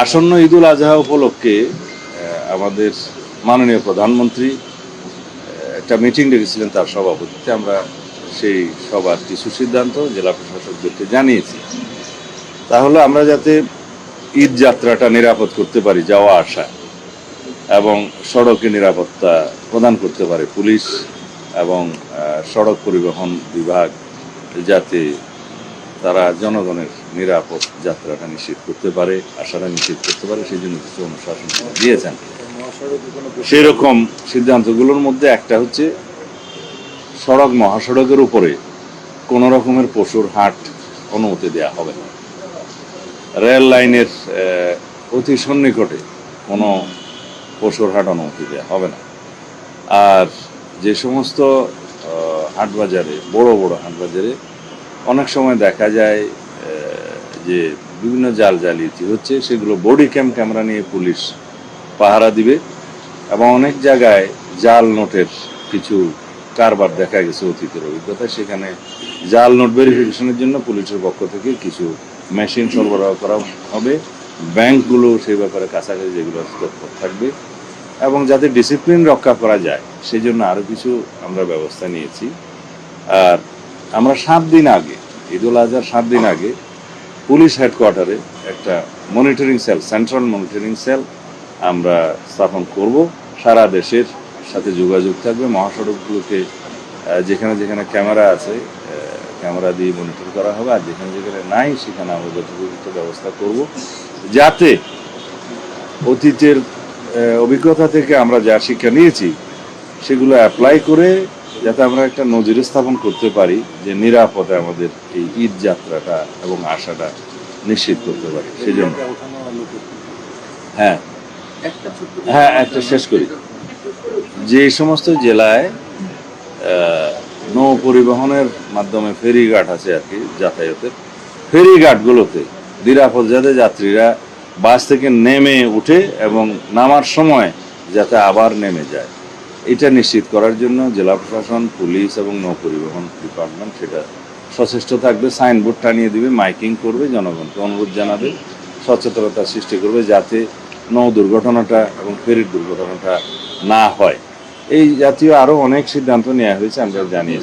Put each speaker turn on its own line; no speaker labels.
আসন্ন ঈদুল আজহা উপলক্ষে আমাদের মাননীয় প্রধানমন্ত্রী একটা মিটিং ডেকেছিলেন তার সভাপতিত্বে। আমরা সেই সবার কিছু সিদ্ধান্ত জেলা প্রশাসকদেরকে জানিয়েছি। তাহলে আমরা যাতে ঈদ যাত্রাটা নিরাপদ করতে পারি, যাওয়া আসা এবং সড়কে নিরাপত্তা প্রদান করতে পারে পুলিশ এবং সড়ক পরিবহন বিভাগ, যাতে তারা জনগণের নিরাপদ যাত্রাটা নিশ্চিত করতে পারে, আশাটা নিশ্চিত করতে পারে, সেই জন্য কিছু অনুশাসন দিয়েছেন। সেই রকম সিদ্ধান্তগুলোর মধ্যে একটা হচ্ছে সড়ক মহাসড়কের উপরে কোনো রকমের পশুর হাট অনুমতি দেওয়া হবে না। রেল লাইনের অতি সন্নিকটে কোনো পশুর হাট অনুমতি দেওয়া হবে না। আর যে সমস্ত হাটবাজারে, বড় বড় হাটবাজারে অনেক সময় দেখা যায় যে বিভিন্ন জালিয়াতি হচ্ছে, সেগুলো বডি ক্যামেরা নিয়ে পুলিশ পাহারা দিবে এবং অনেক জায়গায় জাল নোটের কিছু কারবার দেখা গেছে অতীতের অভিজ্ঞতা। সেখানে জাল নোট ভেরিফিকেশনের জন্য পুলিশের পক্ষ থেকে কিছু মেশিন সরবরাহ করা হবে। ব্যাংকগুলো সেই ব্যাপারে কাছাকাছি যেগুলো তৎপর থাকবে এবং যাতে ডিসিপ্লিন রক্ষা করা যায় সেই জন্য আরও কিছু আমরা ব্যবস্থা নিয়েছি। আর আমরা 7 দিন আগে, ঈদুল আজহার 7 দিন আগে পুলিশ হেডকোয়ার্টারে একটা monitoring cell, central monitoring cell আমরা স্থাপন করব। সারা দেশের সাথে যোগাযোগ থাকবে, মহাসড়কগুলোকে যেখানে যেখানে ক্যামেরা আছে ক্যামেরা দিয়ে মনিটর করা হবে, আর যেখানে যেখানে নাই সেখানে আমরা যথোপযুক্ত ব্যবস্থা করব, যাতে অতীতের অভিজ্ঞতা থেকে আমরা যা শিক্ষা নিয়েছি সেগুলো অ্যাপ্লাই করে যাতে আমরা একটা নজির স্থাপন করতে পারি যে নিরাপদে আমাদের এই ঈদ যাত্রাটা এবং আশাটা নিশ্চিত করতে পারি। সেই জন্য একটা শেষ করি। যে সমস্ত জেলায় নৌ পরিবহনের মাধ্যমে ফেরিঘাট আছে আর কি যাতায়াতের, ফেরিঘাটগুলোতে নিরাপদ যাতে যাত্রীরা বাস থেকে নেমে উঠে এবং নামার সময় যাতে আবার নেমে যায়, এটা নিশ্চিত করার জন্য জেলা প্রশাসন, পুলিশ এবং নৌ পরিবহন ডিপার্টমেন্ট সেটা সচেষ্ট থাকবে। সাইনবোর্ড টানিয়ে দিবে, মাইকিং করবে, জনগণকে অনুরোধ জানাবে, সচেতনতা সৃষ্টি করবে যাতে নৌ দুর্ঘটনাটা এবং ফেরির দুর্ঘটনাটা না হয়। এই জাতীয় আরও অনেক সিদ্ধান্ত নেওয়া হয়েছে, আমরা জানিয়েছি।